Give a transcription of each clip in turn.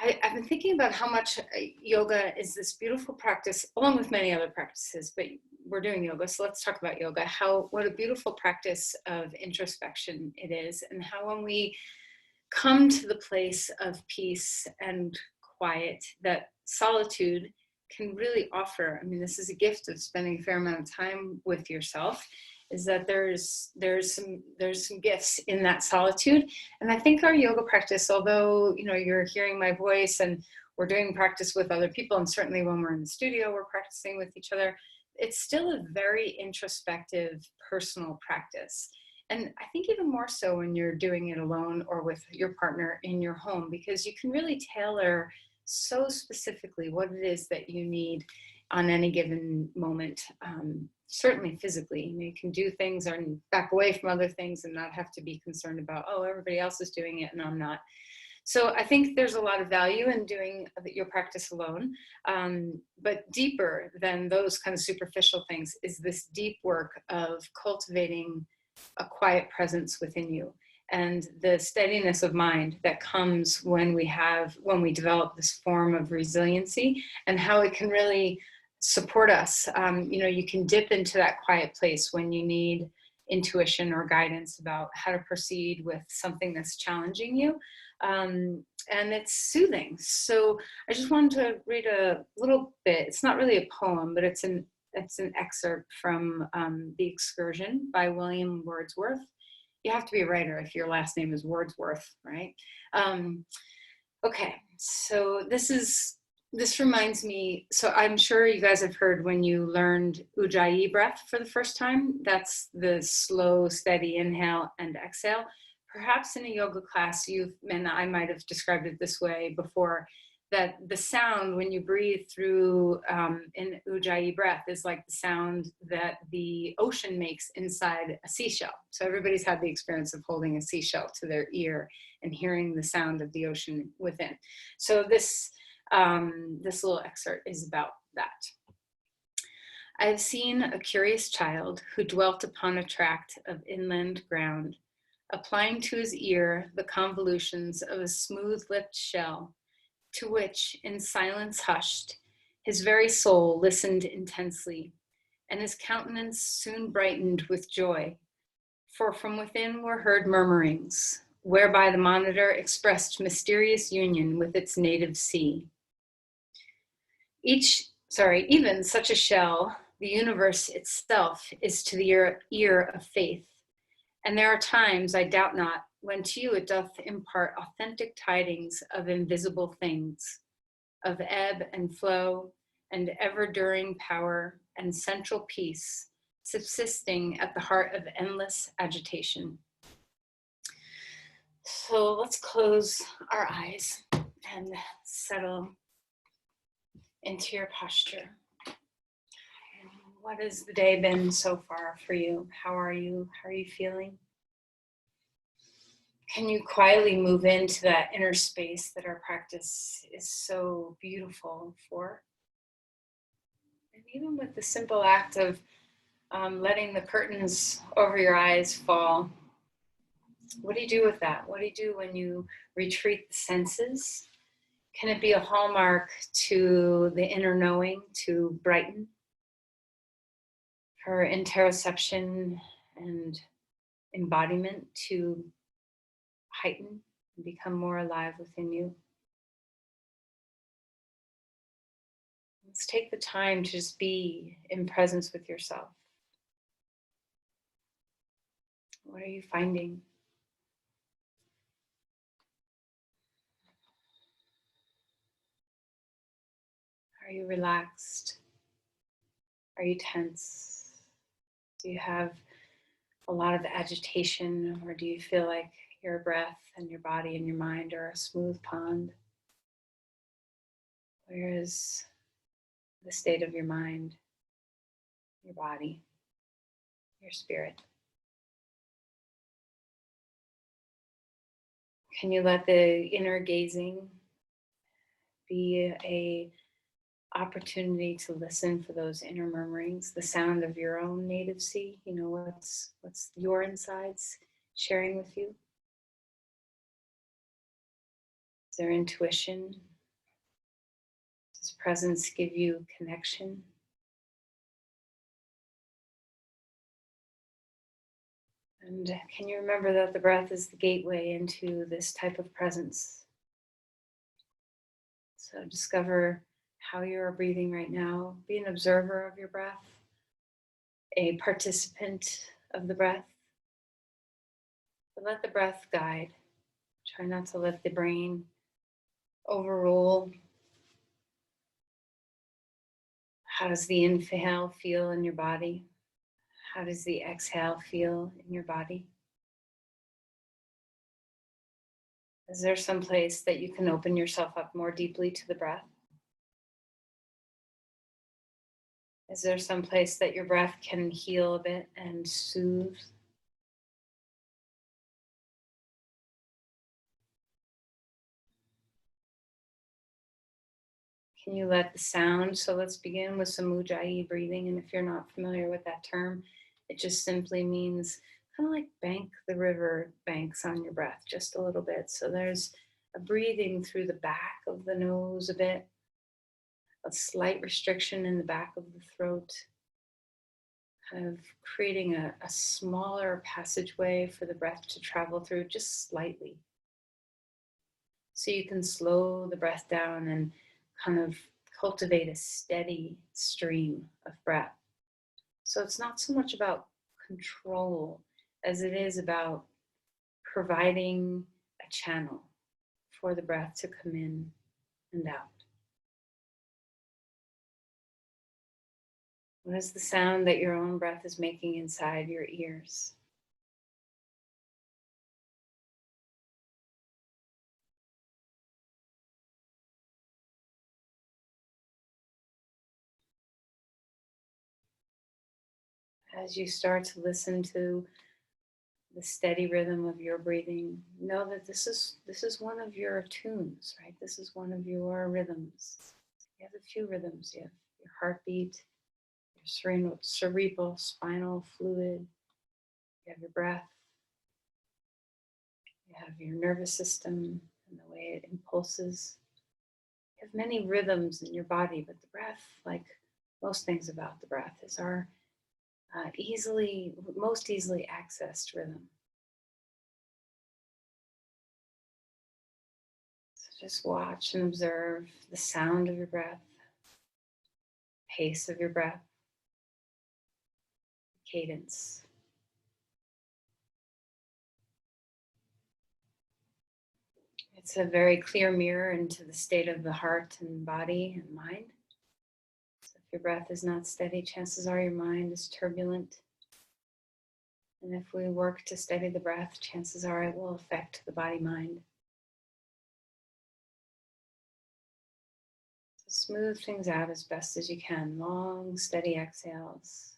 I've been thinking about how much yoga is this beautiful practice, along with many other practices, but we're doing yoga, so let's talk about yoga. What a beautiful practice of introspection it is, and how when we come to the place of peace and quiet, that solitude can really offer. I mean, this is a gift of spending a fair amount of time with yourself, is that there's some gifts in that solitude. And I think our yoga practice, although you're hearing my voice and we're doing practice with other people, and certainly when we're in the studio we're practicing with each other, it's still a very introspective personal practice. And I think even more so when you're doing it alone or with your partner in your home, because you can really tailor so specifically what it is that you need on any given moment. Certainly physically, you can do things and back away from other things and not have to be concerned about, oh, everybody else is doing it and I'm not. So I think there's a lot of value in doing your practice alone. But deeper than those kind of superficial things is this deep work of cultivating a quiet presence within you, and the steadiness of mind that comes when we develop this form of resiliency, and how it can really support us. You can dip into that quiet place when you need intuition or guidance about how to proceed with something that's challenging you. And it's soothing. So I just wanted to read a little bit. It's not really a poem, but it's an excerpt from The Excursion by William Wordsworth. You have to be a writer if your last name is Wordsworth, right? Okay, so this reminds me, so I'm sure you guys have heard when you learned Ujjayi breath for the first time, that's the slow, steady inhale and exhale. Perhaps in a yoga class, and I might have described it this way before, that the sound when you breathe through in Ujjayi breath is like the sound that the ocean makes inside a seashell. So everybody's had the experience of holding a seashell to their ear and hearing the sound of the ocean within. So this little excerpt is about that. I have seen a curious child who dwelt upon a tract of inland ground, applying to his ear the convolutions of a smooth-lipped shell, to which, in silence hushed, his very soul listened intensely, and his countenance soon brightened with joy, for from within were heard murmurings, whereby the monitor expressed mysterious union with its native sea. Even such a shell, the universe itself, is to the ear of faith. And there are times, I doubt not, when to you it doth impart authentic tidings of invisible things, of ebb and flow, and ever-during power and central peace, subsisting at the heart of endless agitation. So let's close our eyes and settle into your posture. What has the day been so far for you? How are you? How are you feeling? Can you quietly move into that inner space that our practice is so beautiful for? And even with the simple act of letting the curtains over your eyes fall, what do you do with that? What do you do when you retreat the senses? Can it be a hallmark to the inner knowing to brighten? For interoception and embodiment to heighten and become more alive within you? Let's take the time to just be in presence with yourself. What are you finding? Are you relaxed? Are you tense? Do you have a lot of agitation, or do you feel like your breath and your body and your mind are a smooth pond? Where is the state of your mind, your body, your spirit? Can you let the inner gazing be a opportunity to listen for those inner murmurings, the sound of your own native sea? What's your insides sharing with you? Is there intuition presence give you connection? And can you remember that the breath is the gateway into this type of presence? So discover how you are breathing right now. Be an observer of your breath, a participant of the breath. But let the breath guide. Try not to let the brain overrule. How does the inhale feel in your body? How does the exhale feel in your body? Is there some place that you can open yourself up more deeply to the breath? Is there some place that your breath can heal a bit and soothe? Can you let the sound, so let's begin with some Ujjayi breathing. And if you're not familiar with that term, it just simply means kind of like bank the river banks on your breath just a little bit. So there's a breathing through the back of the nose a bit, a slight restriction in the back of the throat, kind of creating a smaller passageway for the breath to travel through just slightly. So you can slow the breath down and kind of cultivate a steady stream of breath. So it's not so much about control as it is about providing a channel for the breath to come in and out. What is the sound that your own breath is making inside your ears? As you start to listen to the steady rhythm of your breathing, know that this is one of your tunes, right? This is one of your rhythms. You have a few rhythms. You have your heartbeat, your cerebral spinal fluid, you have your breath, you have your nervous system and the way it impulses. You have many rhythms in your body, but the breath, like most things about the breath, is our most easily accessed rhythm. So just watch and observe the sound of your breath, pace of your breath, cadence. It's a very clear mirror into the state of the heart and body and mind. So if your breath is not steady, chances are your mind is turbulent. And if we work to steady the breath, chances are it will affect the body-mind. So smooth things out as best as you can. Long, steady exhales.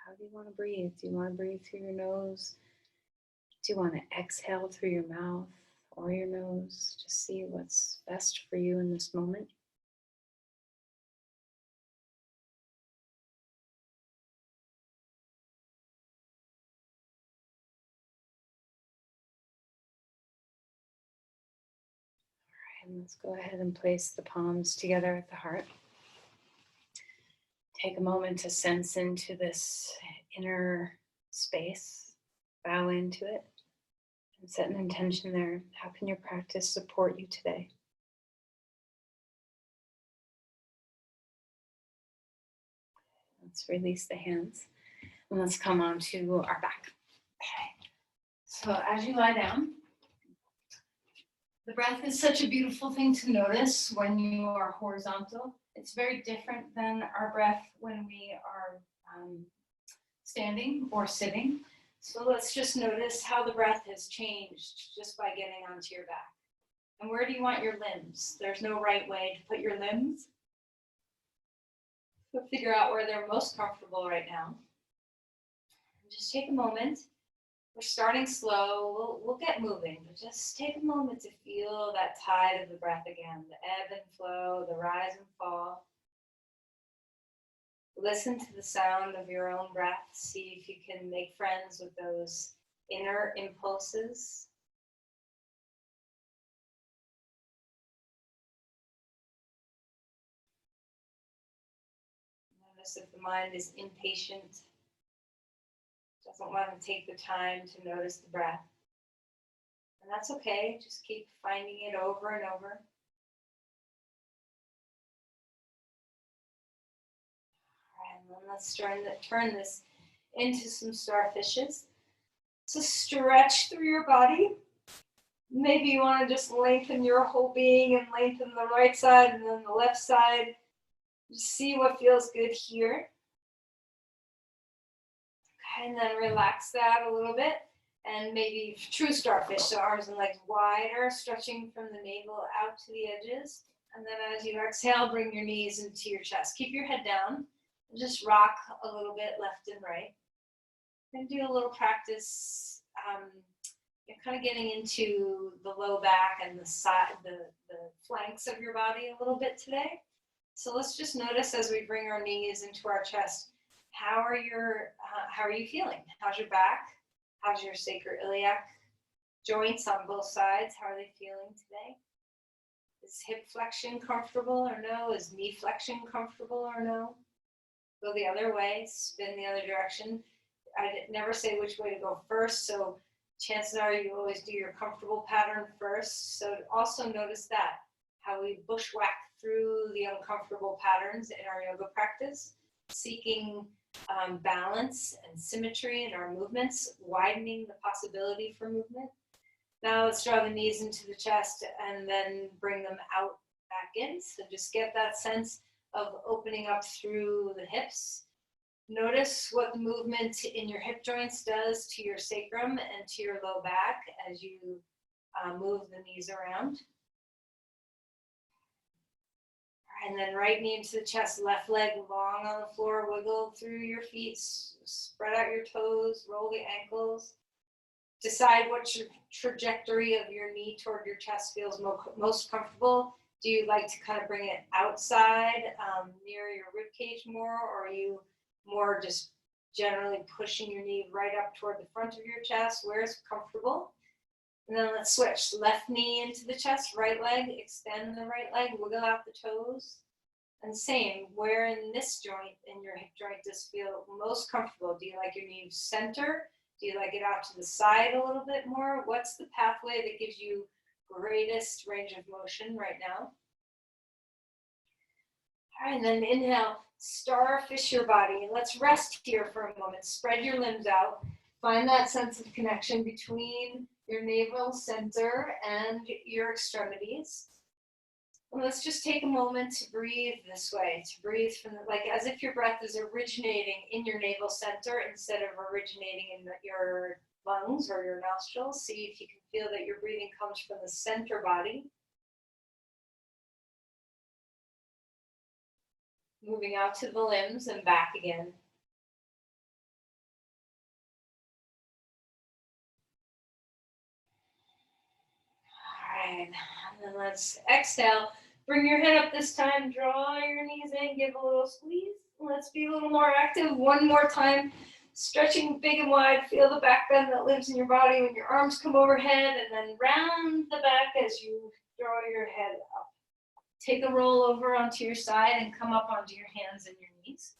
How do you want to breathe? Do you want to breathe through your nose? Do you want to exhale through your mouth or your nose? Just see what's best for you in this moment. And let's go ahead and place the palms together at the heart. Take a moment to sense into this inner space, bow into it, and set an intention there. How can your practice support you today? Let's release the hands and let's come on to our back. Okay. So as you lie down, the breath is such a beautiful thing to notice when you are horizontal. It's very different than our breath when we are standing or sitting. So let's just notice how the breath has changed just by getting onto your back. And where do you want your limbs? There's no right way to put your limbs. So figure out where they're most comfortable right now. And just take a moment. We're starting slow. We'll get moving, but just take a moment to feel that tide of the breath again, the ebb and flow, the rise and fall. Listen to the sound of your own breath. See if you can make friends with those inner impulses. Notice if the mind is impatient, doesn't want to take the time to notice the breath. And that's okay, just keep finding it over and over. All right, and then let's turn this into some starfishes. So stretch through your body. Maybe you want to just lengthen your whole being and lengthen the right side and then the left side. Just see what feels good here. Okay, and then relax that a little bit. And maybe true starfish, so arms and legs wider, stretching from the navel out to the edges. And then as you exhale, bring your knees into your chest. Keep your head down and just rock a little bit left and right. And do a little practice. You're kind of getting into the low back and the side, the flanks of your body a little bit today. So let's just notice as we bring our knees into our chest, how are you feeling? How's your back? How's your sacroiliac joints on both sides? How are they feeling today? Is hip flexion comfortable or no? Is knee flexion comfortable or no? Go the other way, spin the other direction. I never say which way to go first, so chances are you always do your comfortable pattern first. So also notice that, how we bushwhack through the uncomfortable patterns in our yoga practice, seeking balance and symmetry in our movements, widening the possibility for movement. Now let's draw the knees into the chest and then bring them out back in. So just get that sense of opening up through the hips. Notice what the movement in your hip joints does to your sacrum and to your low back as you move the knees around. And then right knee into the chest, left leg long on the floor, wiggle through your feet, spread out your toes, roll the ankles. Decide what your trajectory of your knee toward your chest feels most comfortable. Do you like to kind of bring it outside, near your rib cage more, or are you more just generally pushing your knee right up toward the front of your chest? Where's comfortable? And then let's switch. Left knee into the chest, right leg, extend the right leg, wiggle out the toes. And same, where in this joint, in your hip joint, does feel most comfortable? Do you like your knee center? Do you like it out to the side a little bit more? What's the pathway that gives you greatest range of motion right now? All right, and then inhale, starfish your body. Let's rest here for a moment. Spread your limbs out. Find that sense of connection between your navel center and your extremities. And let's just take a moment to breathe this way, to breathe from like as if your breath is originating in your navel center instead of originating in your lungs or your nostrils. See if you can feel that your breathing comes from the center body. Moving out to the limbs and back again. All right, and then let's exhale. Bring your head up this time, draw your knees in, give a little squeeze. Let's be a little more active. One more time, stretching big and wide. Feel the back bend that lives in your body when your arms come overhead, and then round the back as you draw your head up. Take a roll over onto your side and come up onto your hands and your knees.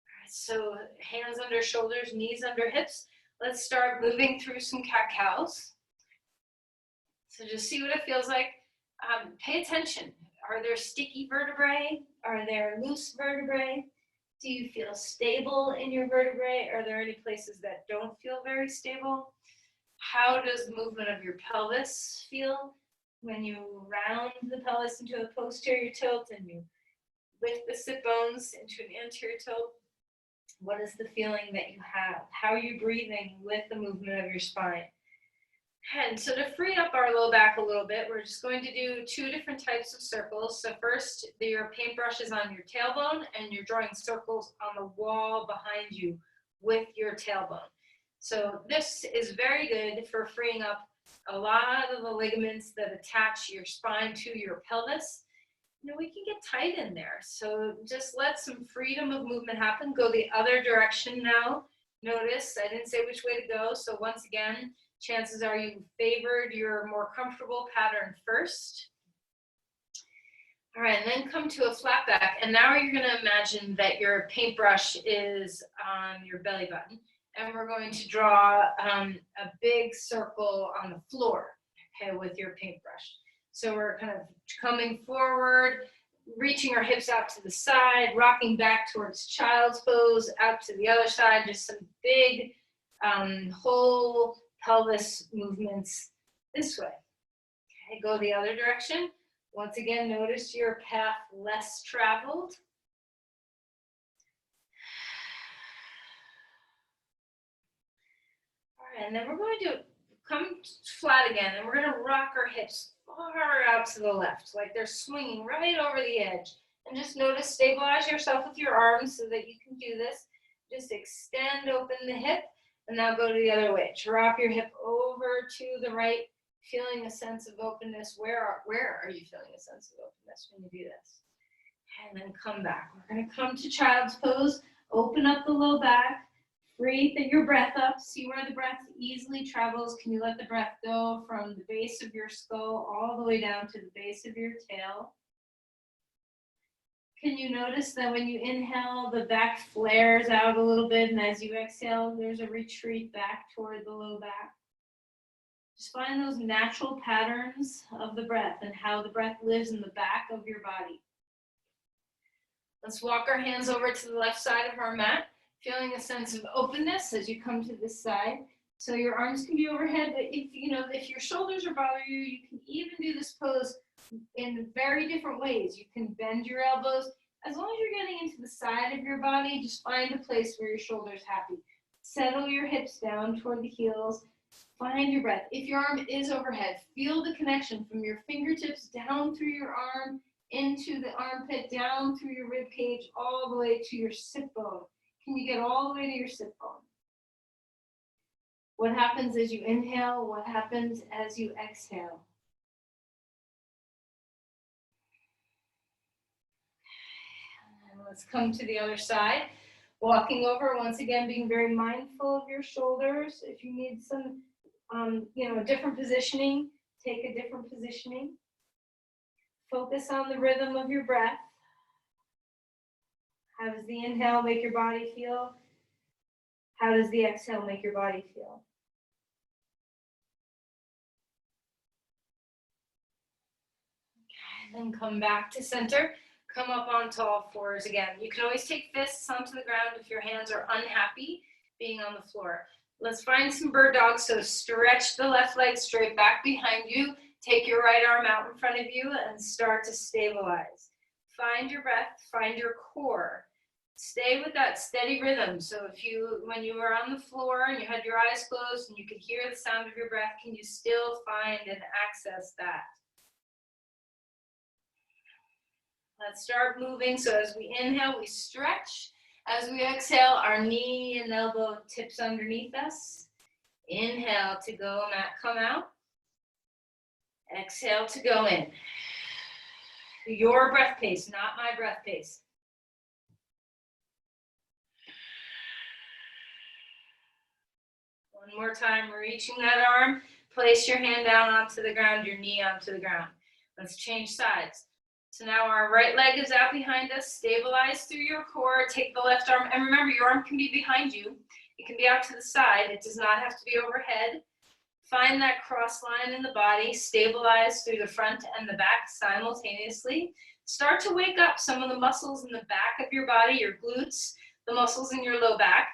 All right, so hands under shoulders, knees under hips. Let's start moving through some cat-cows. So just see what it feels like. Pay attention. Are there sticky vertebrae? Are there loose vertebrae? Do you feel stable in your vertebrae? Are there any places that don't feel very stable? How does the movement of your pelvis feel when you round the pelvis into a posterior tilt and you lift the sit bones into an anterior tilt? What is the feeling that you have? How are you breathing with the movement of your spine? And so to free up our low back a little bit, we're just going to do two different types of circles. So first, your paintbrush is on your tailbone and you're drawing circles on the wall behind you with your tailbone. So this is very good for freeing up a lot of the ligaments that attach your spine to your pelvis. You know, we can get tight in there. So just let some freedom of movement happen. Go the other direction now. Notice, I didn't say which way to go. So once again, chances are you favored your more comfortable pattern first. All right, and then come to a flat back. And now you're going to imagine that your paintbrush is on your belly button. And we're going to draw a big circle on the floor, okay, with your paintbrush. So we're kind of coming forward, reaching our hips out to the side, rocking back towards child's pose, out to the other side, just some big whole pelvis movements this way. Okay, go the other direction. Once again, notice your path less traveled. All right, and then we're going to come flat again, and we're going to rock our hips far out to the left, like they're swinging right over the edge. And just notice, stabilize yourself with your arms so that you can do this. Just extend open the hip, and now go to the other way. Drop your hip over to the right, feeling a sense of openness. Where are you feeling a sense of openness when you do this? And then come back. We're going to come to child's pose. Open up the low back. Breathe your breath up. See where the breath easily travels. Can you let the breath go from the base of your skull all the way down to the base of your tail? Can you notice that when you inhale, the back flares out a little bit, and as you exhale, there's a retreat back toward the low back? Just find those natural patterns of the breath and how the breath lives in the back of your body. Let's walk our hands over to the left side of our mat, feeling a sense of openness as you come to this side. So your arms can be overhead, but if your shoulders are bothering you, you can even do this pose in very different ways. You can bend your elbows. As long as you're getting into the side of your body, just find a place where your shoulder's happy. Settle your hips down toward the heels. Find your breath. If your arm is overhead, feel the connection from your fingertips down through your arm, into the armpit, down through your rib cage, all the way to your sit bone. Can you get all the way to your sit bone? What happens as you inhale? What happens as you exhale? And let's come to the other side. Walking over, once again, being very mindful of your shoulders. If you need some, a different positioning, take a different positioning. Focus on the rhythm of your breath. How does the inhale make your body feel? How does the exhale make your body feel? Okay, then come back to center. Come up onto all fours again. You can always take fists onto the ground if your hands are unhappy being on the floor. Let's find some bird dogs. So stretch the left leg straight back behind you. Take your right arm out in front of you and start to stabilize. Find your breath, find your core. Stay with that steady rhythm. So when you were on the floor and you had your eyes closed and you could hear the sound of your breath, can you still find and access that? Let's start moving. So as we inhale, we stretch. As we exhale, our knee and elbow tips underneath us. Inhale to go, mat, come out. Exhale to go in. Your breath pace, not my breath pace. One more time, reaching that arm. Place your hand down onto the ground, your knee onto the ground. Let's change sides. So now our right leg is out behind us. Stabilize through your core. Take the left arm. And remember, your arm can be behind you. It can be out to the side. It does not have to be overhead. Find that cross line in the body. Stabilize through the front and the back simultaneously. Start to wake up some of the muscles in the back of your body, your glutes, the muscles in your low back.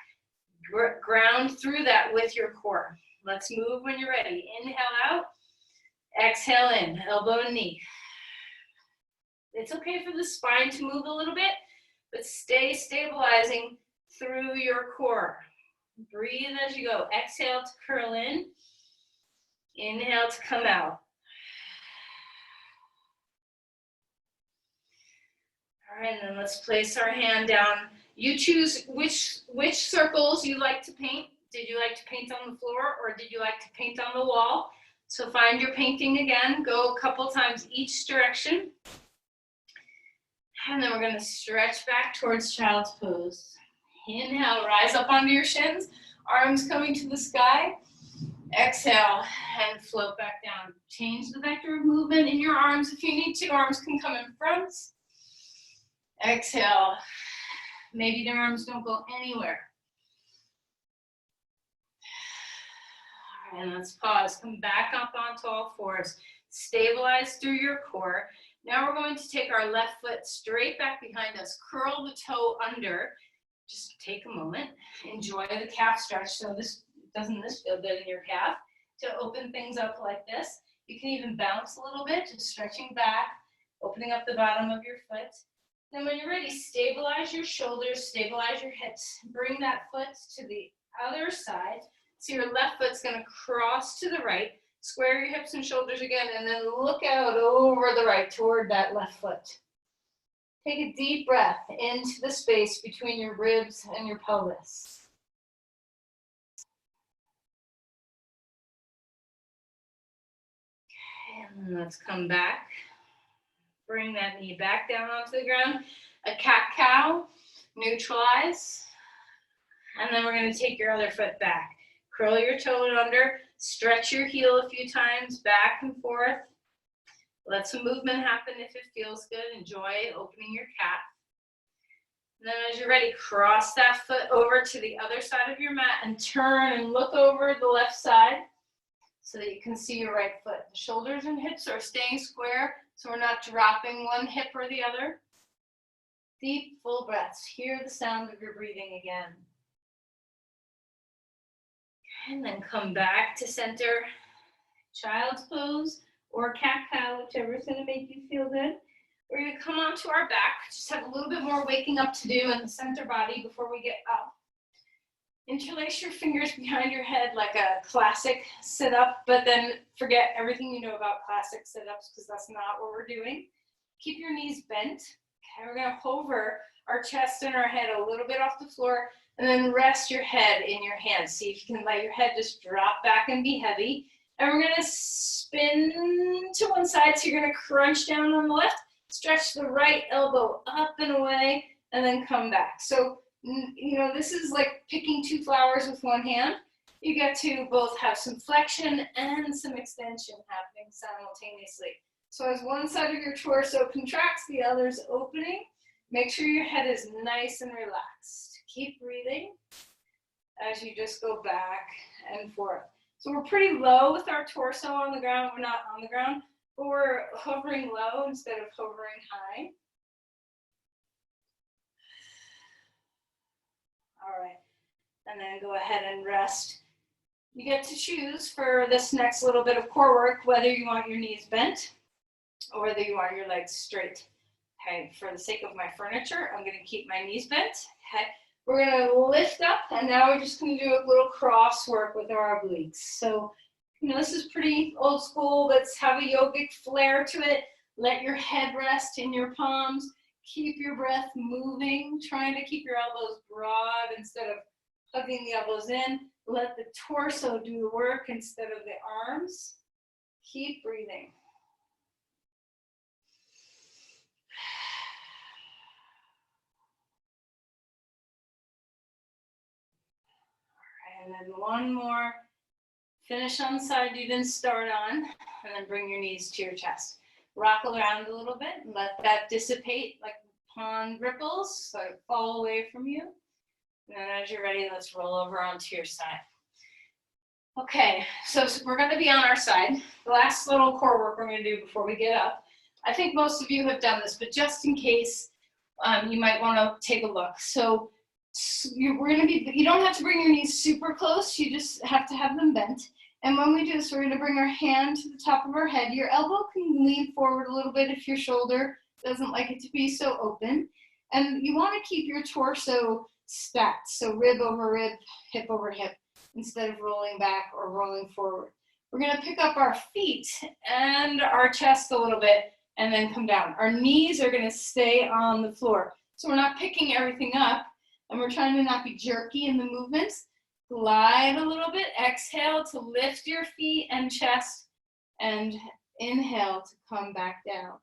Ground through that with your core. Let's move when you're ready. Inhale out. Exhale in. Elbow and knee. It's okay for the spine to move a little bit, but stay stabilizing through your core. Breathe as you go. Exhale to curl in. Inhale to come out. All right, and then let's place our hand down. You choose which circles you like to paint. Did you like to paint on the floor or did you like to paint on the wall? So find your painting again. Go a couple times each direction. And then we're going to stretch back towards child's pose. Inhale, rise up onto your shins, arms coming to the sky. Exhale and float back down. Change the vector of movement in your arms. If you need to, arms can come in front. Exhale. Maybe the arms don't go anywhere. All right, let's pause. Come back up onto all fours. Stabilize through your core. Now we're going to take our left foot straight back behind us. Curl the toe under. Just take a moment. Enjoy the calf stretch. So doesn't this feel good in your calf? To open things up like this. You can even bounce a little bit, just stretching back, opening up the bottom of your foot. Then when you're ready, stabilize your shoulders, stabilize your hips. Bring that foot to the other side. So your left foot's gonna cross to the right. Square your hips and shoulders again, and then look out over the right toward that left foot. Take a deep breath into the space between your ribs and your pelvis. And let's come back. Bring that knee back down onto the ground. A cat-cow, neutralize. And then we're going to take your other foot back. Curl your toe under, stretch your heel a few times, back and forth. Let some movement happen if it feels good. Enjoy opening your calf. And then as you're ready, cross that foot over to the other side of your mat and turn and look over the left side so that you can see your right foot. The shoulders and hips are staying square, so we're not dropping one hip or the other. Deep, full breaths. Hear the sound of your breathing again. And then come back to center, child's pose or cat-cow, whichever is going to make you feel good. We're going to come onto our back, just have a little bit more waking up to do in the center body before we get up. Interlace your fingers behind your head like a classic sit-up, but then forget everything you know about classic sit-ups because that's not what we're doing. Keep your knees bent. Okay, we're going to hover our chest and our head a little bit off the floor, and then rest your head in your hands. See if you can let your head just drop back and be heavy. And we're going to spin to one side, so you're going to crunch down on the left, stretch the right elbow up and away, and then come back. So, you know, this is like picking two flowers with one hand. You get to both have some flexion and some extension happening simultaneously. So as one side of your torso contracts, the other's opening. Make sure your head is nice and relaxed. Keep breathing as you just go back and forth. So we're pretty low with our torso on the ground. We're not on the ground, but we're hovering low instead of hovering high. All right, and then go ahead and rest. You get to choose for this next little bit of core work whether you want your knees bent or whether you want your legs straight. Okay, for the sake of my furniture, I'm going to keep my knees bent. Okay, we're going to lift up, and now we're just going to do a little cross work with our obliques. So, you know, this is pretty old school. Let's have a yogic flair to it. Let your head rest in your palms. Keep your breath moving, trying to keep your elbows broad instead of hugging the elbows in. Let the torso do the work instead of the arms. Keep breathing. All right, and then one more. Finish on the side you didn't start on, and then bring your knees to your chest. Rock around a little bit and let that dissipate like pond ripples, so it fall away from you. And then as you're ready, let's roll over onto your side. Okay, so we're going to be on our side. The last little core work we're going to do before we get up. I think most of you have done this, but just in case, you might want to take a look. So you don't have to bring your knees super close. You just have to have them bent. And when we do this, we're going to bring our hand to the top of our head. Your elbow can lean forward a little bit if your shoulder doesn't like it to be so open. And you want to keep your torso stacked, so rib over rib, hip over hip, instead of rolling back or rolling forward. We're going to pick up our feet and our chest a little bit and then come down. Our knees are going to stay on the floor. So we're not picking everything up, and we're trying to not be jerky in the movements. Glide a little bit. Exhale to lift your feet and chest, and inhale to come back down.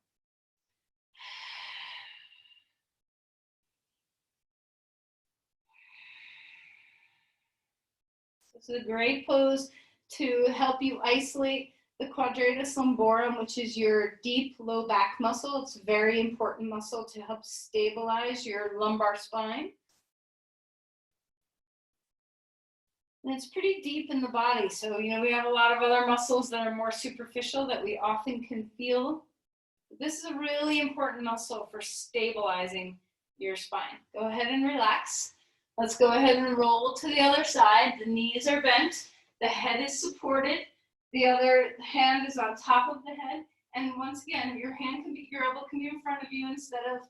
This is a great pose to help you isolate the quadratus lumborum, which is your deep low back muscle. It's a very important muscle to help stabilize your lumbar spine. And it's pretty deep in the body. So, you know, we have a lot of other muscles that are more superficial that we often can feel. This is a really important muscle for stabilizing your spine. Go ahead and relax. Let's go ahead and roll to the other side. The knees are bent. The head is supported. The other hand is on top of the head. And once again, your elbow can be in front of you instead of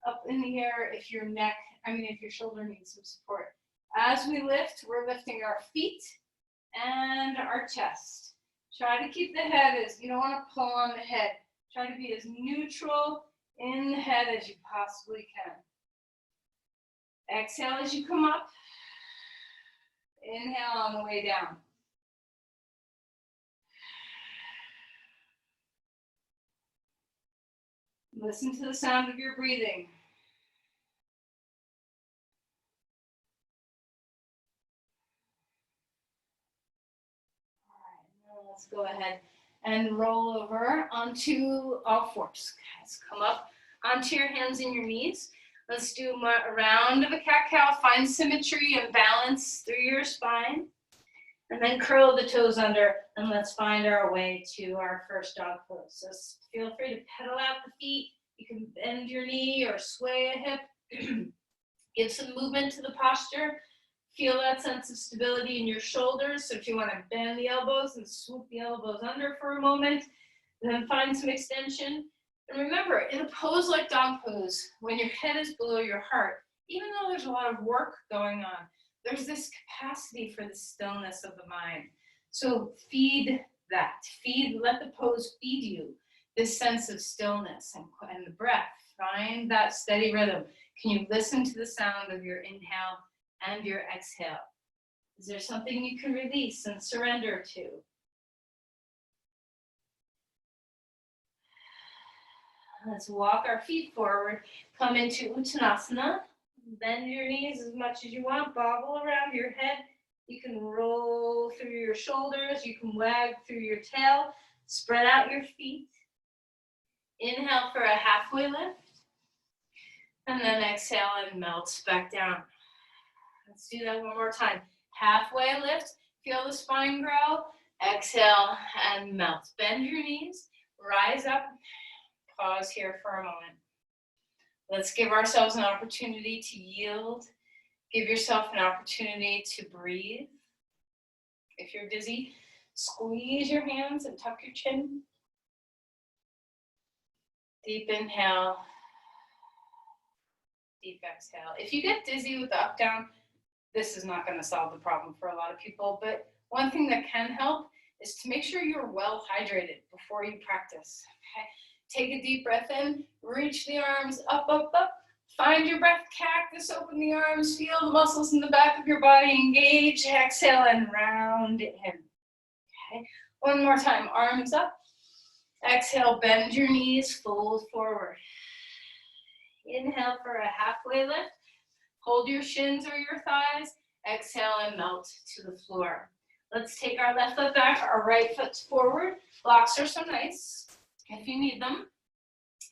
up in the air if your shoulder needs some support. As we lift, we're lifting our feet and our chest. Try to keep the head as, you don't want to pull on the head. Try to be as neutral in the head as you possibly can. Exhale as you come up. Inhale on the way down. Listen to the sound of your breathing. All right, now let's go ahead and roll over onto all fours. Let's come up onto your hands and your knees. Let's do a round of a cat-cow. Find symmetry and balance through your spine. And then curl the toes under, and let's find our way to our first dog pose. So feel free to pedal out the feet. You can bend your knee or sway a hip. Give some movement to the posture. Feel that sense of stability in your shoulders. So if you want to bend the elbows and swoop the elbows under for a moment, then find some extension. And remember, in a pose like dog pose, when your head is below your heart, even though there's a lot of work going on, there's this capacity for the stillness of the mind. So feed that. Let the pose feed you this sense of stillness and the breath. Find that steady rhythm. Can you listen to the sound of your inhale and your exhale? Is there something you can release and surrender to? Let's walk our feet forward. Come into Uttanasana. Bend your knees as much as you want. Bobble around your head. You can roll through your shoulders. You can wag through your tail. Spread out your feet. Inhale for a halfway lift. And then exhale and melt back down. Let's do that one more time. Halfway lift. Feel the spine grow. Exhale and melt. Bend your knees. Rise up. Pause here for a moment. Let's give ourselves an opportunity to yield. Give yourself an opportunity to breathe. If you're dizzy, squeeze your hands and tuck your chin. Deep inhale. Deep exhale. If you get dizzy with the up down, this is not going to solve the problem for a lot of people. But one thing that can help is to make sure you're well hydrated before you practice. Okay? Take a deep breath in, reach the arms up, up, up. Find your breath, cactus, open the arms, feel the muscles in the back of your body engage. Exhale and round it in. Okay, one more time, arms up. Exhale, bend your knees, fold forward. Inhale for a halfway lift. Hold your shins or your thighs. Exhale and melt to the floor. Let's take our left foot back, our right foot forward. Blocks are so nice if you need them.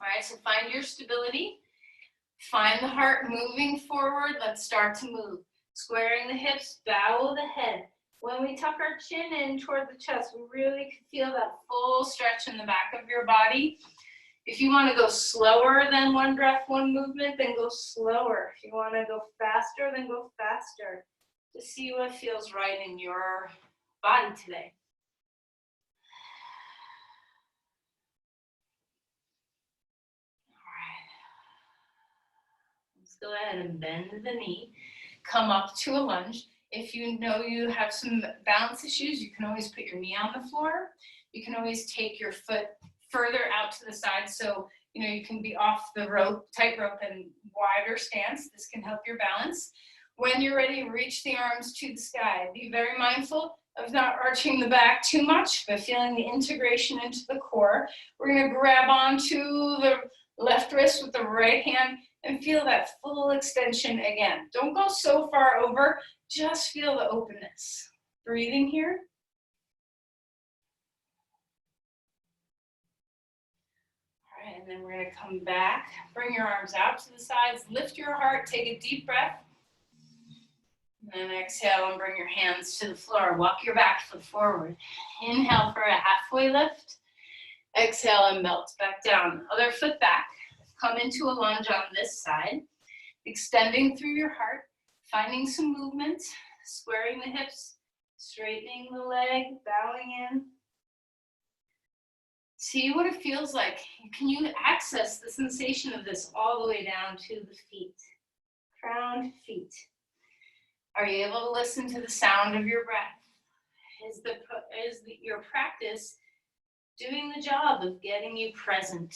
All right, so find your stability. Find the heart moving forward. Let's start to move. Squaring the hips, bow the head. When we tuck our chin in toward the chest, we really can feel that full stretch in the back of your body. If you want to go slower than one breath, one movement, then go slower. If you want to go faster, then go faster. Just see what feels right in your body today. Go ahead and bend the knee, come up to a lunge. If you know you have some balance issues, you can always put your knee on the floor. You can always take your foot further out to the side so you can be off the rope, tight rope and wider stance. This can help your balance. When you're ready, reach the arms to the sky. Be very mindful of not arching the back too much, but feeling the integration into the core. We're going to grab onto the left wrist with the right hand and feel that full extension again. Don't go so far over, just feel the openness. Breathing here. right, and then we're going to come back. Bring your arms out to the sides. Lift your heart. Take a deep breath. And then exhale and bring your hands to the floor. Walk your back foot forward. Inhale for a halfway lift. Exhale and melt back down. Other foot back. Come into a lunge on this side. Extending through your heart. Finding some movement. Squaring the hips. Straightening the leg. Bowing in. See what it feels like. Can you access the sensation of this all the way down to the feet? Crowned feet. Are you able to listen to the sound of your breath? Is your practice doing the job of getting you present?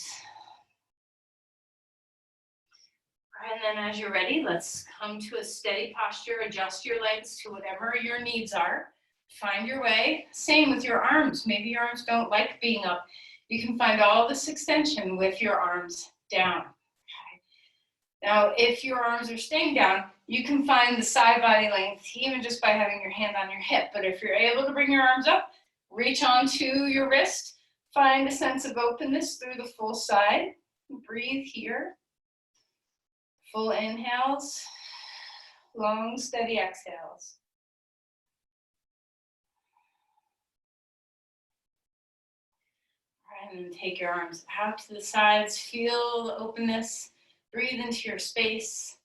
All right, and then as you're ready, let's come to a steady posture. Adjust your legs to whatever your needs are. Find your way. Same with your arms. Maybe your arms don't like being up. You can find all this extension with your arms down. Okay. Now, if your arms are staying down, you can find the side body length even just by having your hand on your hip. But if you're able to bring your arms up, reach onto your wrist, find a sense of openness through the full side. Breathe here. Full inhales, long, steady exhales. And then take your arms out to the sides. Feel the openness. Breathe into your space.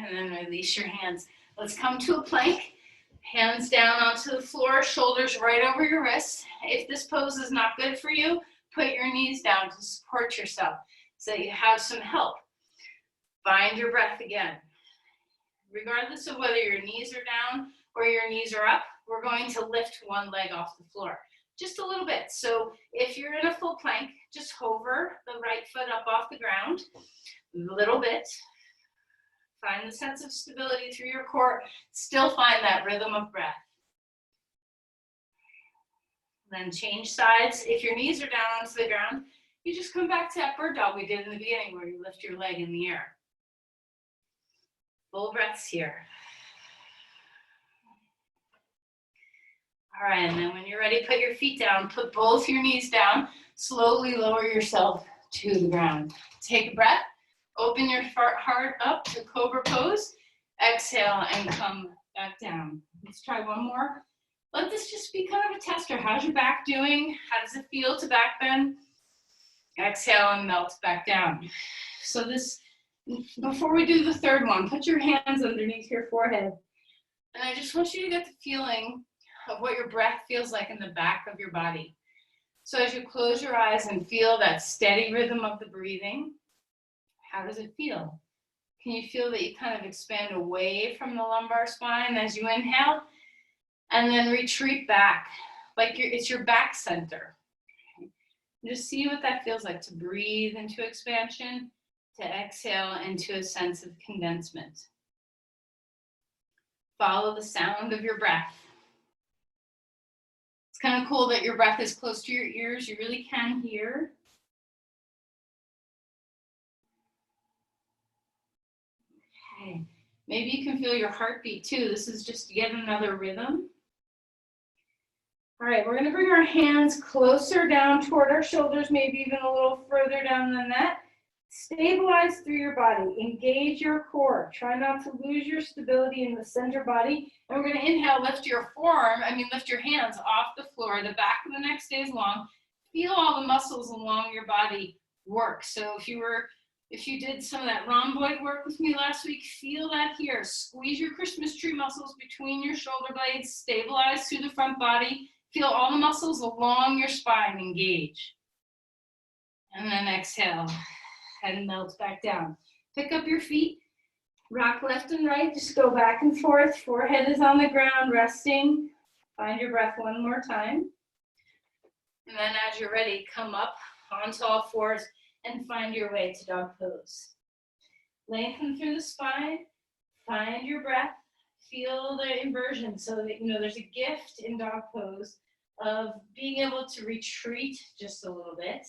And then release your hands. Let's come to a plank. Hands down onto the floor, shoulders right over your wrists. If this pose is not good for you, put your knees down to support yourself so that you have some help. Find your breath again. Regardless of whether your knees are down or your knees are up, we're going to lift one leg off the floor. Just a little bit. So if you're in a full plank, just hover the right foot up off the ground a little bit. Find the sense of stability through your core. Still find that rhythm of breath. Then change sides. If your knees are down onto the ground, you just come back to that bird dog we did in the beginning where you lift your leg in the air. Full breaths here. All right, and then when you're ready, put your feet down. Put both your knees down. Slowly lower yourself to the ground. Take a breath. Open your heart up to cobra pose. Exhale and come back down. Let's try one more. Let this just be kind of a tester. How's your back doing? How does it feel to back bend? Exhale and melt back down. So this, before we do the third one, put your hands underneath your forehead. And I just want you to get the feeling of what your breath feels like in the back of your body. So as you close your eyes and feel that steady rhythm of the breathing, how does it feel? Can you feel that you kind of expand away from the lumbar spine as you inhale? And then retreat back, like it's your back center. Just see what that feels like to breathe into expansion, to exhale into a sense of condensement. Follow the sound of your breath. It's kind of cool that your breath is close to your ears. You really can hear. Okay. Maybe you can feel your heartbeat too. This is just yet another rhythm. All right, we're going to bring our hands closer down toward our shoulders, maybe even a little further down than that. Stabilize through your body. Engage your core. Try not to lose your stability in the center body. And we're going to inhale, lift your hands off the floor. The back of the neck stays long. Feel all the muscles along your body work. So if you did some of that rhomboid work with me last week, feel that here. Squeeze your Christmas tree muscles between your shoulder blades. Stabilize through the front body. Feel all the muscles along your spine engage. And then exhale and melt back down. Pick up your feet, rock left and right, just go back and forth. Forehead is on the ground, resting. Find your breath one more time. And then as you're ready, come up onto all fours and find your way to dog pose. Lengthen through the spine, find your breath. Feel the inversion so that there's a gift in dog pose of being able to retreat just a little bit.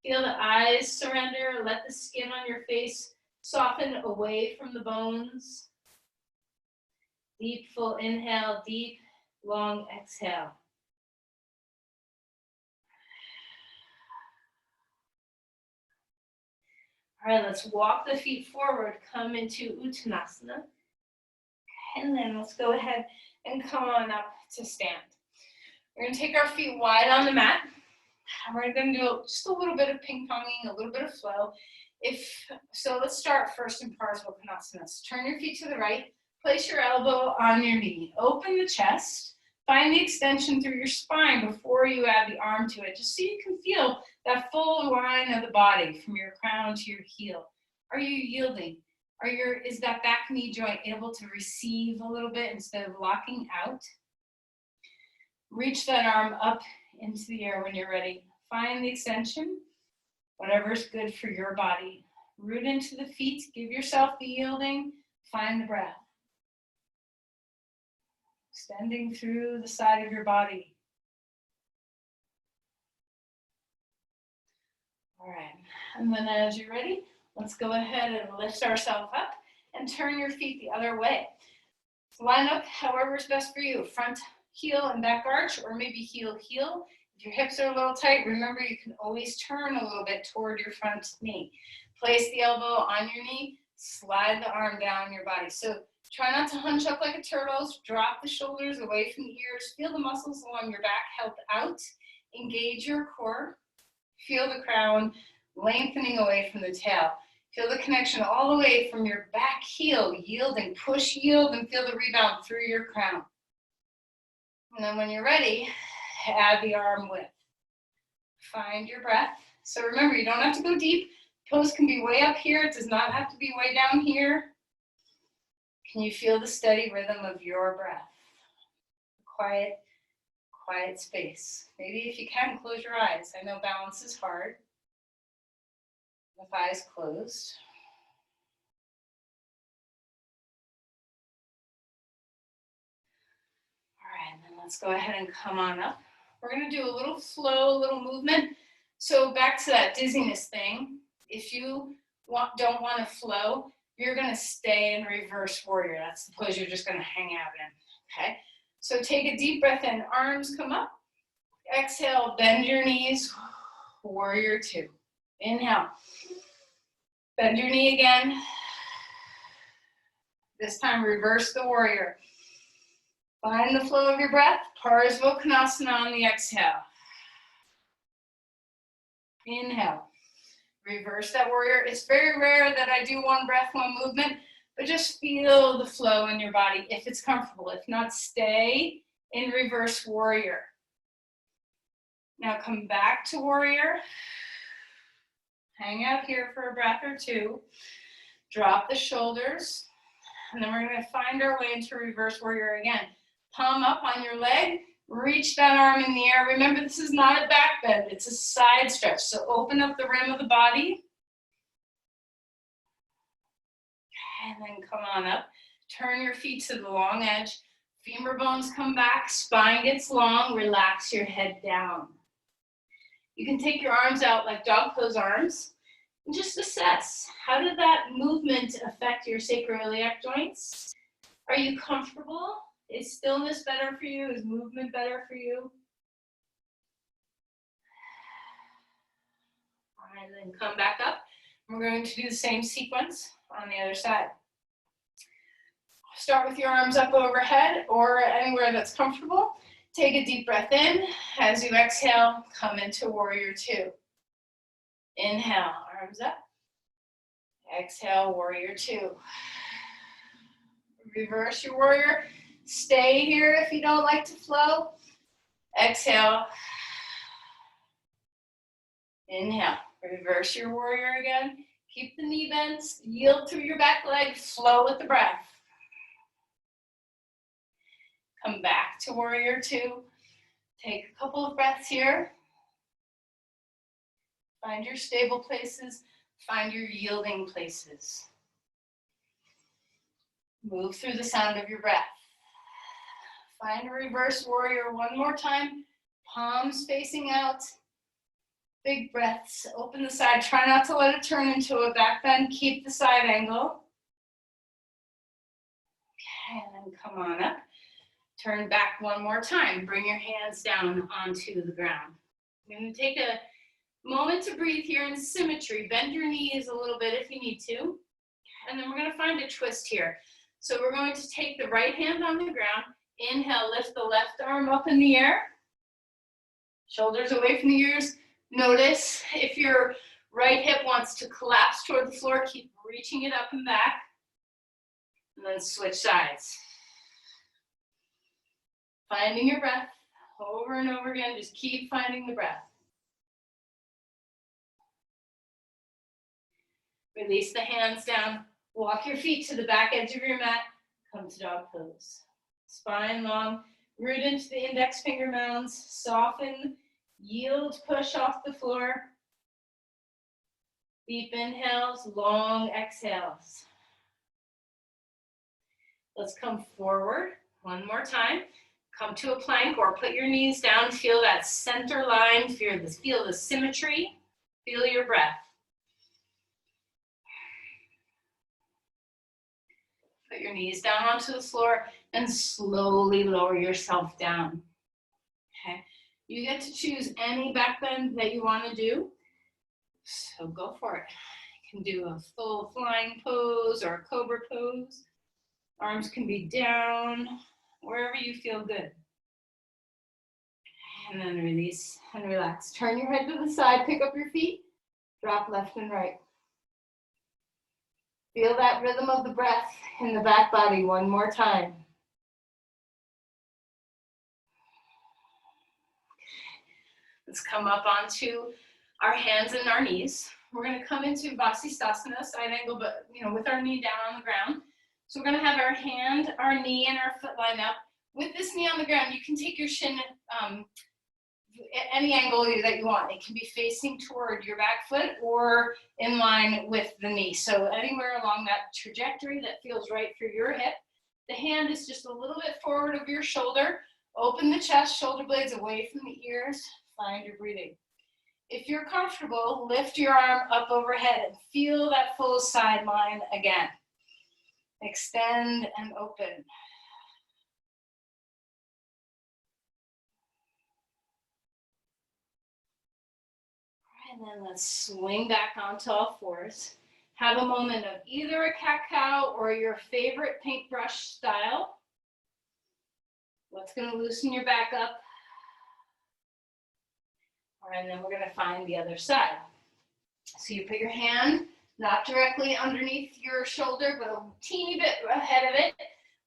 Feel the eyes surrender, let the skin on your face soften away from the bones. Deep, full inhale, deep, long exhale. All right, let's walk the feet forward, come into Uttanasana. And then let's go ahead and come on up to stand. We're going to take our feet wide on the mat. And we're going to do just a little bit of ping-ponging, a little bit of flow. So let's start first in Parsvakonasana. So turn your feet to the right. Place your elbow on your knee. Open the chest. Find the extension through your spine before you add the arm to it, just so you can feel that full line of the body from your crown to your heel. Are you yielding? Is that back knee joint able to receive a little bit instead of locking out? Reach that arm up into the air when you're ready. Find the extension, whatever's good for your body. Root into the feet, give yourself the yielding, find the breath. Extending through the side of your body. All right, and then as you're ready, let's go ahead and lift ourselves up and turn your feet the other way. Line up however is best for you, front heel and back arch, or maybe heel, heel. If your hips are a little tight, remember you can always turn a little bit toward your front knee. Place the elbow on your knee, slide the arm down your body. So try not to hunch up like a turtle, drop the shoulders away from the ears, feel the muscles along your back help out, engage your core, feel the crown lengthening away from the tail. Feel the connection all the way from your back heel, yielding, push, yield, and feel the rebound through your crown. And then when you're ready, add the arm width. Find your breath. So remember, you don't have to go deep. Pose can be way up here. It does not have to be way down here. Can you feel the steady rhythm of your breath? Quiet, quiet space. Maybe if you can, close your eyes. I know balance is hard. With eyes closed. All right, and then let's go ahead and come on up. We're going to do a little flow, a little movement. So back to that dizziness thing. If you don't want to flow, you're going to stay in reverse warrior. That's the pose you're just going to hang out in. Okay? So take a deep breath in. Arms come up. Exhale, bend your knees. Warrior two. Inhale. Bend your knee again. This time, reverse the warrior. Find the flow of your breath. Parsvakonasana on the exhale. Inhale. Reverse that warrior. It's very rare that I do one breath, one movement, but just feel the flow in your body if it's comfortable. If not, stay in reverse warrior. Now come back to warrior. Hang out here for a breath or two. Drop the shoulders. And then we're going to find our way into reverse warrior again. Palm up on your leg. Reach that arm in the air. Remember, this is not a back bend. It's a side stretch. So open up the rim of the body. And then come on up. Turn your feet to the long edge. Femur bones come back. Spine gets long. Relax your head down. You can take your arms out like dog pose arms. And just assess, how did that movement affect your sacroiliac joints? Are you comfortable? Is stillness better for you? Is movement better for you? All right, then come back up. We're going to do the same sequence on the other side. Start with your arms up overhead or anywhere that's comfortable. Take a deep breath in. As you exhale, come into warrior two. Inhale, arms up. Exhale, warrior two. Reverse your warrior. Stay here if you don't like to flow. Exhale. Inhale. Reverse your warrior again. Keep the knee bent. Yield through your back leg. Flow with the breath. Come back to warrior two. Take a couple of breaths here. Find your stable places. Find your yielding places. Move through the sound of your breath. Find a reverse warrior one more time. Palms facing out. Big breaths. Open the side. Try not to let it turn into a back bend. Keep the side angle. Okay, and then come on up. Turn back one more time. Bring your hands down onto the ground. I'm going to take a moment moment to breathe here in symmetry. Bend your knees a little bit if you need to. And then we're going to find a twist here. So we're going to take the right hand on the ground. Inhale, lift the left arm up in the air. Shoulders away from the ears. Notice if your right hip wants to collapse toward the floor, keep reaching it up and back. And then switch sides. Finding your breath over and over again. Just keep finding the breath. Release the hands down. Walk your feet to the back edge of your mat. Come to dog pose. Spine long. Root into the index finger mounds. Soften. Yield. Push off the floor. Deep inhales. Long exhales. Let's come forward one more time. Come to a plank or put your knees down. Feel that center line. Feel the symmetry. Feel your breath. Put your knees down onto the floor and slowly lower yourself down. Okay. You get to choose any back bend that you want to do. So go for it. You can do a full flying pose or a cobra pose. Arms can be down, wherever you feel good. And then release and relax. Turn your head to the side, pick up your feet, drop left and right. Feel that rhythm of the breath in the back body one more time. Let's come up onto our hands and our knees. We're going to come into Vasisthasana, side angle, but with our knee down on the ground. So we're going to have our hand, our knee, and our foot line up. With this knee on the ground, you can take your shin any angle that you want. It can be facing toward your back foot or in line with the knee. So anywhere along that trajectory that feels right for your hip. The hand is just a little bit forward of your shoulder. Open the chest, shoulder blades away from the ears. Find your breathing. If you're comfortable, lift your arm up overhead and feel that full side line again. Extend and open. And then let's swing back onto all fours. Have a moment of either a cat-cow or your favorite paintbrush style. What's going to loosen your back up? And then we're going to find the other side. So you put your hand not directly underneath your shoulder, but a teeny bit ahead of it.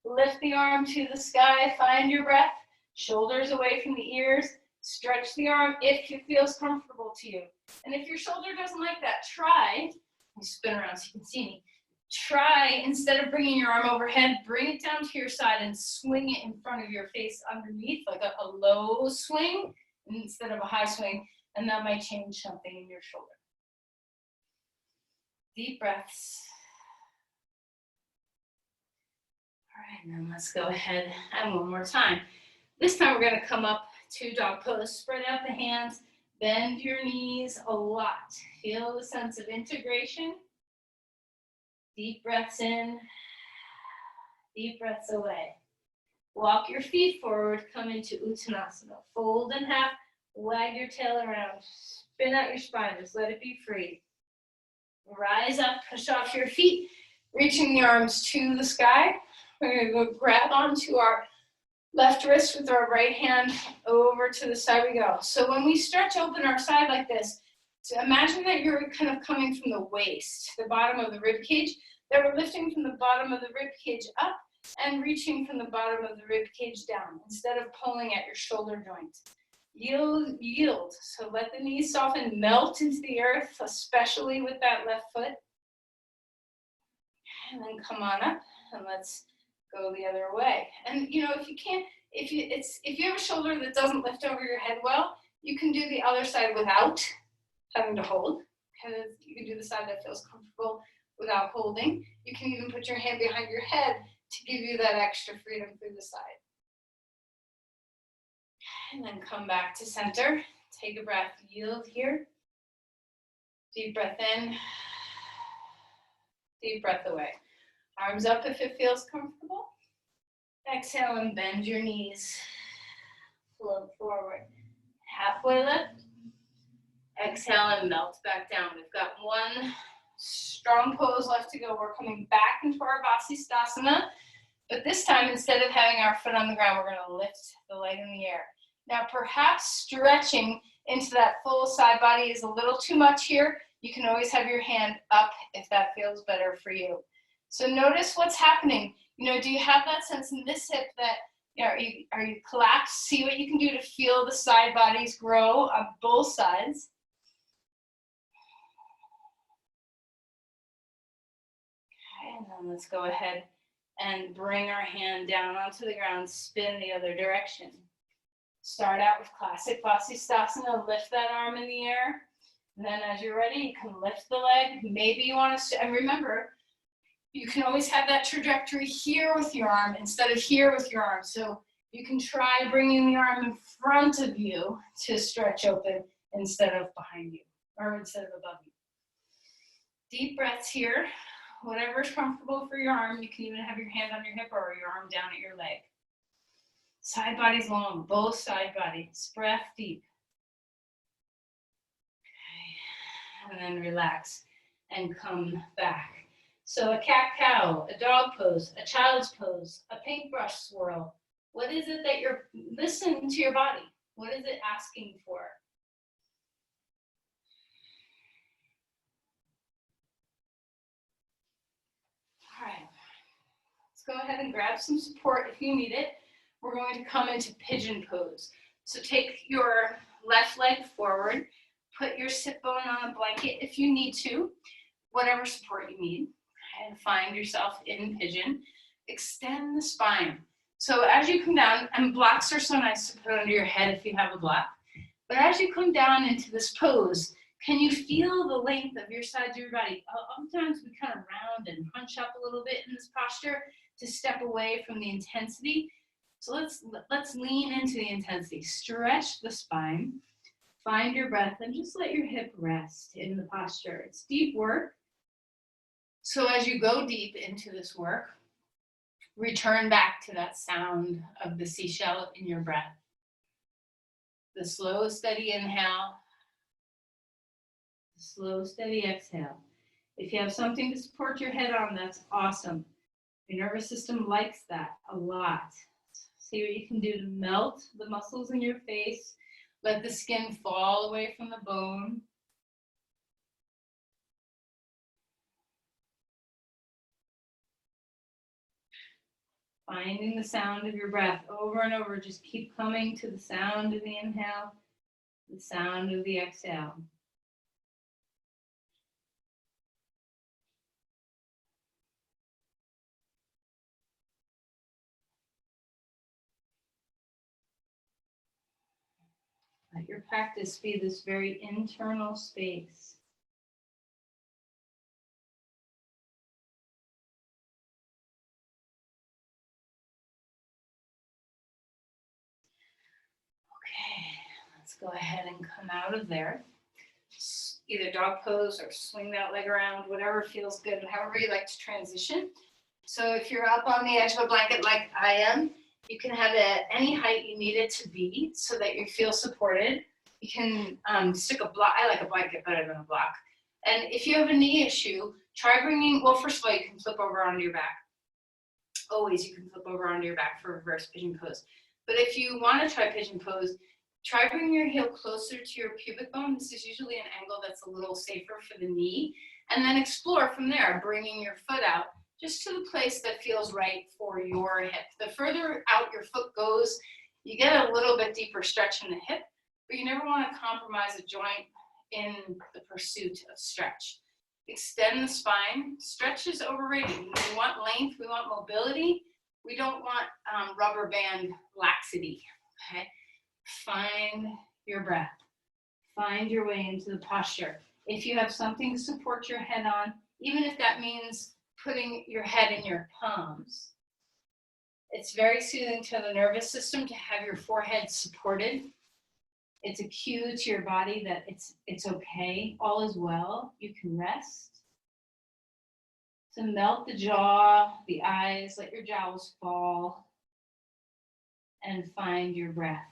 Lift the arm to the sky. Find your breath. Shoulders away from the ears. Stretch the arm if it feels comfortable to you. And if your shoulder doesn't like that, try, let me spin around so you can see me. Try, instead of bringing your arm overhead, bring it down to your side and swing it in front of your face underneath, like a low swing instead of a high swing. And that might change something in your shoulder. Deep breaths. All right, now let's go ahead and one more time. This time we're going to come up to dog pose. Spread out the hands. Bend your knees a lot. Feel the sense of integration. Deep breaths in. Deep breaths away. Walk your feet forward. Come into Uttanasana. Fold in half. Wag your tail around. Spin out your spine. Just let it be free. Rise up. Push off your feet. Reaching the arms to the sky. We're going to go grab onto our left wrist with our right hand over to the side we go. So when we stretch open our side like this, so imagine that you're kind of coming from the waist, the bottom of the rib cage, that we're lifting from the bottom of the rib cage up and reaching from the bottom of the rib cage down instead of pulling at your shoulder joint. Yield. So let the knees soften, melt into the earth, especially with that left foot. And then come on up and let's go the other way. And if you can't, if you have a shoulder that doesn't lift over your head well, you can do the other side without having to hold. You can do the side that feels comfortable without holding. You can even put your hand behind your head to give you that extra freedom through the side. And then come back to center. Take a breath. Yield here. Deep breath in. Deep breath away. Arms up if it feels comfortable. Exhale and bend your knees. Float forward. Halfway lift. Exhale and melt back down. We've got one strong pose left to go. We're coming back into our Vasisthasana, but this time, instead of having our foot on the ground, we're going to lift the leg in the air. Now, perhaps stretching into that full side body is a little too much here. You can always have your hand up if that feels better for you. So notice what's happening. You know, do you have that sense in this hip that, you know, are you collapsed? See what you can do to feel the side bodies grow on both sides. Okay, and then let's go ahead and bring our hand down onto the ground, spin the other direction. Start out with classic Vasisthasana, lift that arm in the air. And then as you're ready, you can lift the leg. Maybe you want to, and remember, you can always have that trajectory here with your arm instead of here with your arm. So you can try bringing the arm in front of you to stretch open instead of behind you or instead of above you. Deep breaths here. Whatever is comfortable for your arm. You can even have your hand on your hip or your arm down at your leg. Side bodies long, both side bodies. Breath deep. Okay. And then relax and come back. So a cat-cow, a dog pose, a child's pose, a paintbrush swirl. What is it that you're listening to your body? What is it asking for? All right. Let's go ahead and grab some support if you need it. We're going to come into pigeon pose. So take your left leg forward, put your sit bone on a blanket if you need to, whatever support you need, and find yourself in pigeon. Extend the spine. So as you come down, and blocks are so nice to put under your head if you have a block, but as you come down into this pose, can you feel the length of your sides of your body? Oftentimes we kind of round and hunch up a little bit in this posture to step away from the intensity. So let's lean into the intensity. Stretch the spine, find your breath, and just let your hip rest in the posture. It's deep work. So as you go deep into this work, return back to that sound of the seashell in your breath. The slow, steady inhale, the slow, steady exhale. If you have something to support your head on, that's awesome. Your nervous system likes that a lot. See what you can do to melt the muscles in your face. Let the skin fall away from the bone. Finding the sound of your breath over and over. Just keep coming to the sound of the inhale, the sound of the exhale. Let your practice be this very internal space. Okay, let's go ahead and come out of there. Either dog pose or swing that leg around, whatever feels good, however you like to transition. So if you're up on the edge of a blanket like I am, you can have it at any height you need it to be so that you feel supported. You can stick a block. I like a blanket better than a block. And if you have a knee issue, try bringing, well, first of all, you can flip over onto your back. Always you can flip over onto your back for reverse pigeon pose. But if you want to try pigeon pose, try bringing your heel closer to your pubic bone. This is usually an angle that's a little safer for the knee. And then explore from there, bringing your foot out just to the place that feels right for your hip. The further out your foot goes, you get a little bit deeper stretch in the hip, but you never want to compromise a joint in the pursuit of stretch. Extend the spine. Stretch is overrated. We want length, we want mobility. We don't want rubber band laxity, okay? Find your breath. Find your way into the posture. If you have something to support your head on, even if that means putting your head in your palms, it's very soothing to the nervous system to have your forehead supported. It's a cue to your body that it's okay, all is well, you can rest. So melt the jaw, the eyes, let your jowls fall, and find your breath.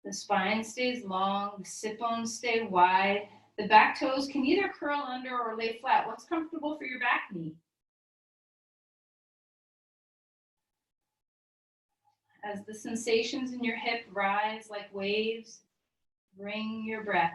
The spine stays long, the sit bones stay wide. The back toes can either curl under or lay flat. What's comfortable for your back knee? As the sensations in your hip rise like waves, bring your breath.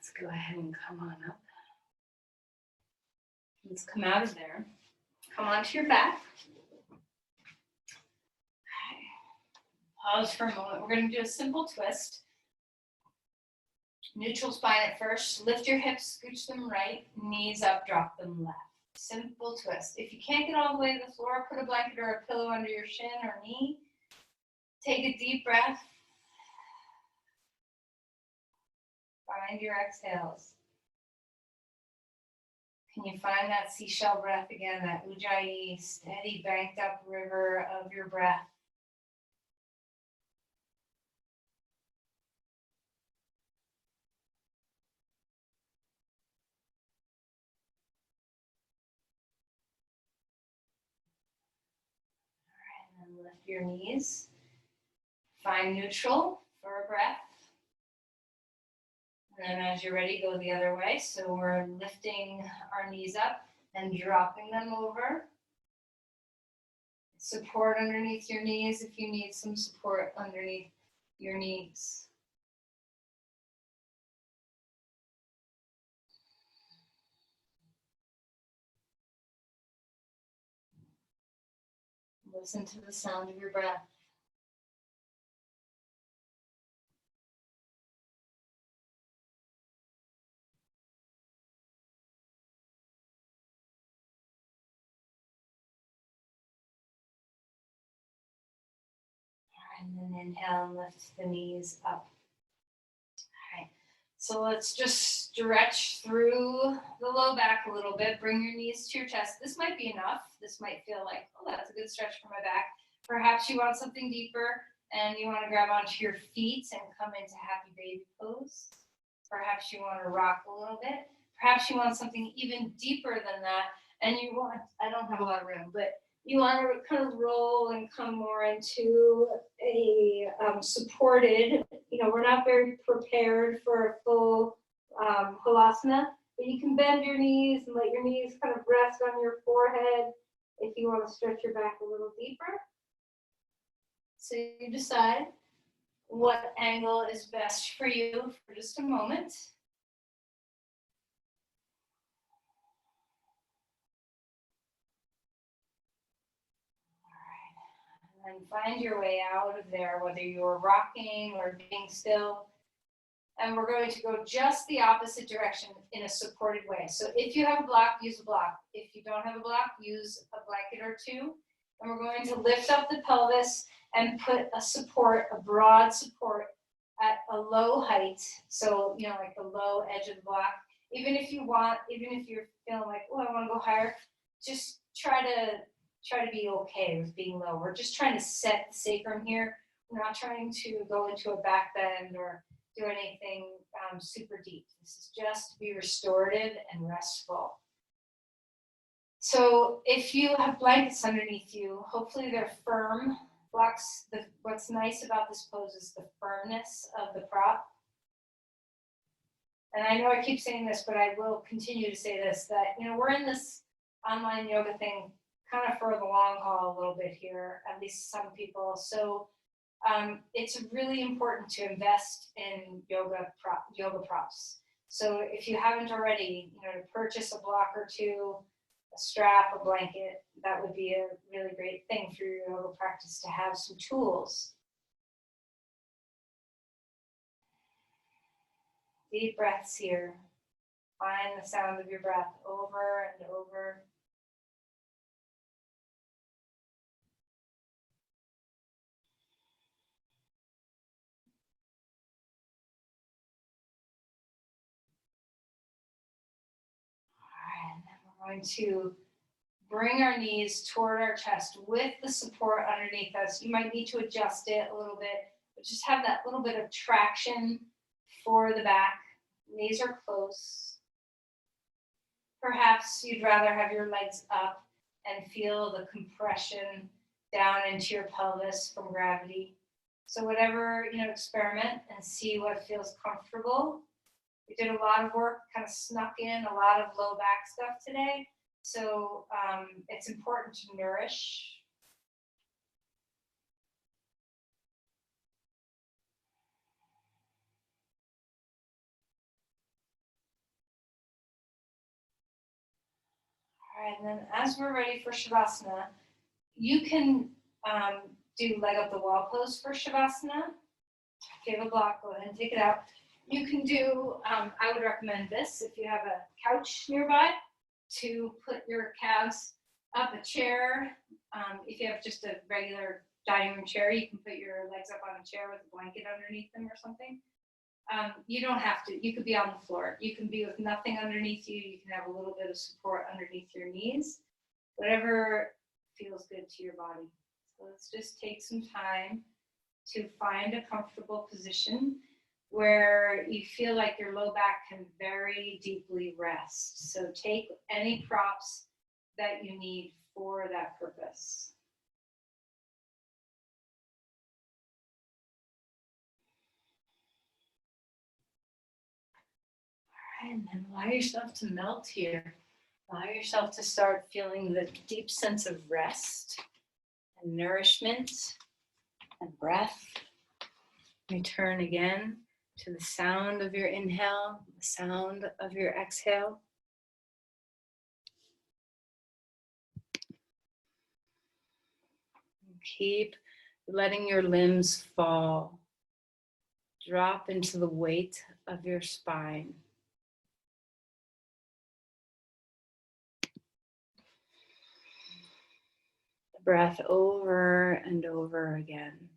Let's go ahead and come on up. Let's come out of there. Come onto your back. Pause for a moment. We're going to do a simple twist. Neutral spine at first. Lift your hips, scooch them right. Knees up, drop them left. Simple twist. If you can't get all the way to the floor, put a blanket or a pillow under your shin or knee. Take a deep breath. Find your exhales. Can you find that seashell breath again, that ujjayi, steady banked up river of your breath? All right, and then lift your knees. Find neutral for a breath. And then as you're ready, go the other way. So we're lifting our knees up and dropping them over. Support underneath your knees if you need some support underneath your knees. Listen to the sound of your breath. And then inhale and lift the knees up. All right. So let's just stretch through the low back a little bit. Bring your knees to your chest. This might be enough. This might feel like, oh, that's a good stretch for my back. Perhaps you want something deeper and you want to grab onto your feet and come into happy baby pose. Perhaps you want to rock a little bit. Perhaps you want something even deeper than that. And you want, I don't have a lot of room, but you want to kind of roll and come more into a supported, we're not very prepared for a full halasana, but you can bend your knees and let your knees kind of rest on your forehead if you want to stretch your back a little deeper. So you decide what angle is best for you for just a moment. And find your way out of there, whether you're rocking or being still. And we're going to go just the opposite direction in a supported way. So if you have a block, use a block. If you don't have a block, use a blanket or two. And we're going to lift up the pelvis and put a support, a broad support at a low height. So, like the low edge of the block. Even if you're feeling like, oh, I want to go higher, just try to be okay with being low. We're just trying to set the sacrum here. We're not trying to go into a back bend or do anything super deep. This is just to be restorative and restful. So if you have blankets underneath you, hopefully they're firm blocks. What's nice about this pose is the firmness of the prop. And I know I keep saying this, but I will continue to say this, that, we're in this online yoga thing kind of for the long haul a little bit here, at least some people. So it's really important to invest in yoga props. So if you haven't already, to purchase a block or two, a strap, a blanket, that would be a really great thing for your yoga practice to have some tools. Deep breaths here. Find the sound of your breath over and over. And then We're going to bring our knees toward our chest with the support underneath us. You might need to adjust it a little bit, but just have that little bit of traction for the back. Knees are close. Perhaps you'd rather have your legs up and feel the compression down into your pelvis from gravity. So whatever, experiment and see what feels comfortable. We did a lot of work, kind of snuck in a lot of low back stuff today. So it's important to nourish. All right, and then as we're ready for Shavasana, you can do leg up the wall pose for Shavasana. If you have a block, go ahead and take it out. You can do, I would recommend this if you have a couch nearby, to put your calves up, a chair. If you have just a regular dining room chair, you can put your legs up on a chair with a blanket underneath them or something. You don't have to. You could be on the floor. You can be with nothing underneath you. You can have a little bit of support underneath your knees. Whatever feels good to your body. So let's just take some time to find a comfortable position where you feel like your low back can very deeply rest. So take any props that you need for that purpose. All right, and then allow yourself to melt here. Allow yourself to start feeling the deep sense of rest and nourishment and breath. Return again to the sound of your inhale, the sound of your exhale. Keep letting your limbs fall. Drop into the weight of your spine. The breath over and over again.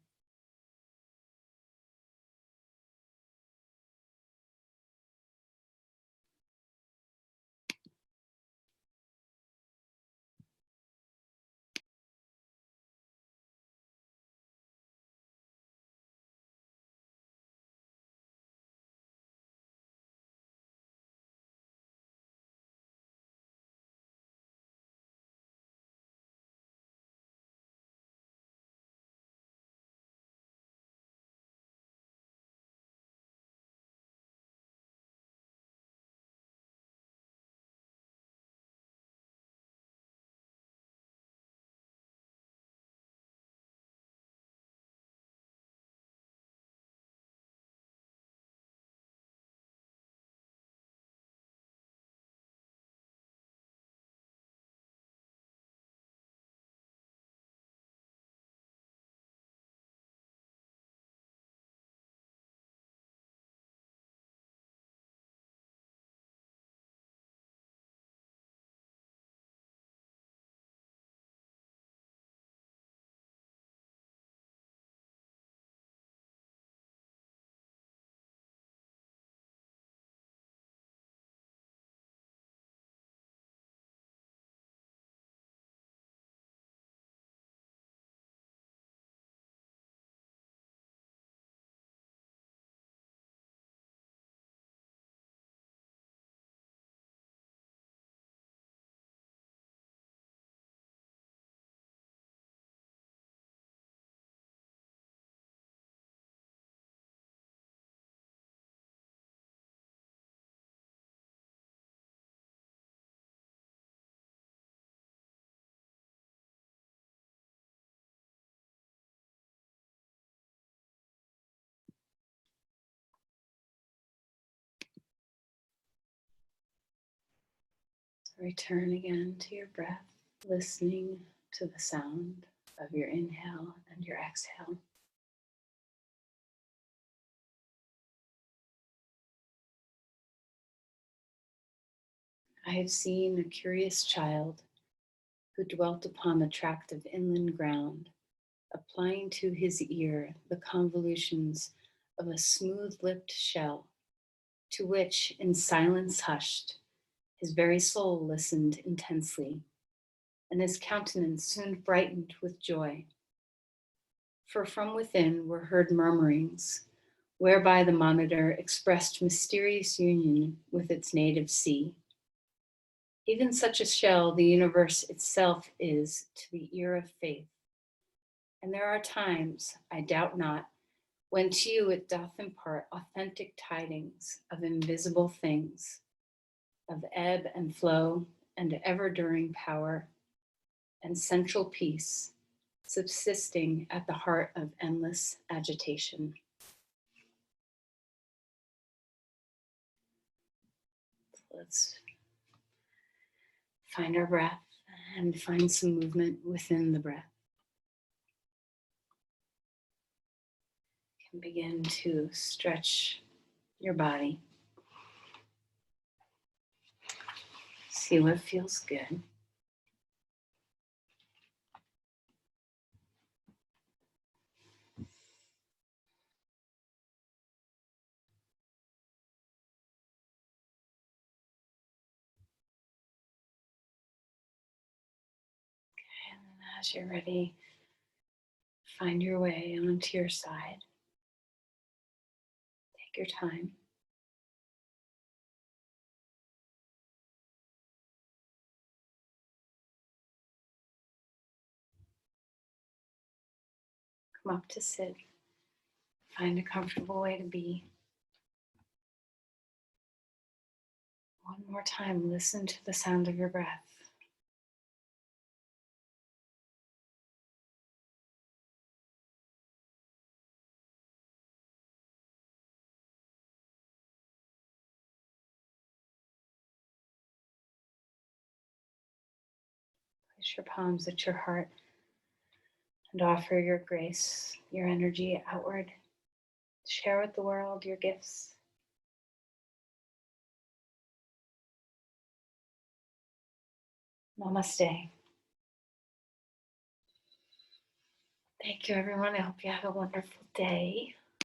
Return again to your breath, listening to the sound of your inhale and your exhale. I have seen a curious child who dwelt upon the tract of inland ground, applying to his ear the convolutions of a smooth-lipped shell, to which, in silence hushed, His very soul listened intensely, and his countenance soon brightened with joy. For from within were heard murmurings, whereby the monitor expressed mysterious union with its native sea. Even such a shell the universe itself is to the ear of faith. And there are times, I doubt not, when to you it doth impart authentic tidings of invisible things, of ebb and flow and ever-during power and central peace, subsisting at the heart of endless agitation. Let's find our breath and find some movement within the breath. You can begin to stretch your body. See what feels good. And as you're ready, find your way onto your side. Take your time. Come up to sit. Find a comfortable way to be. One more time, listen to the sound of your breath. Place your palms at your heart and offer your grace, your energy outward. Share with the world your gifts. Namaste. Thank you, everyone. I hope you have a wonderful day.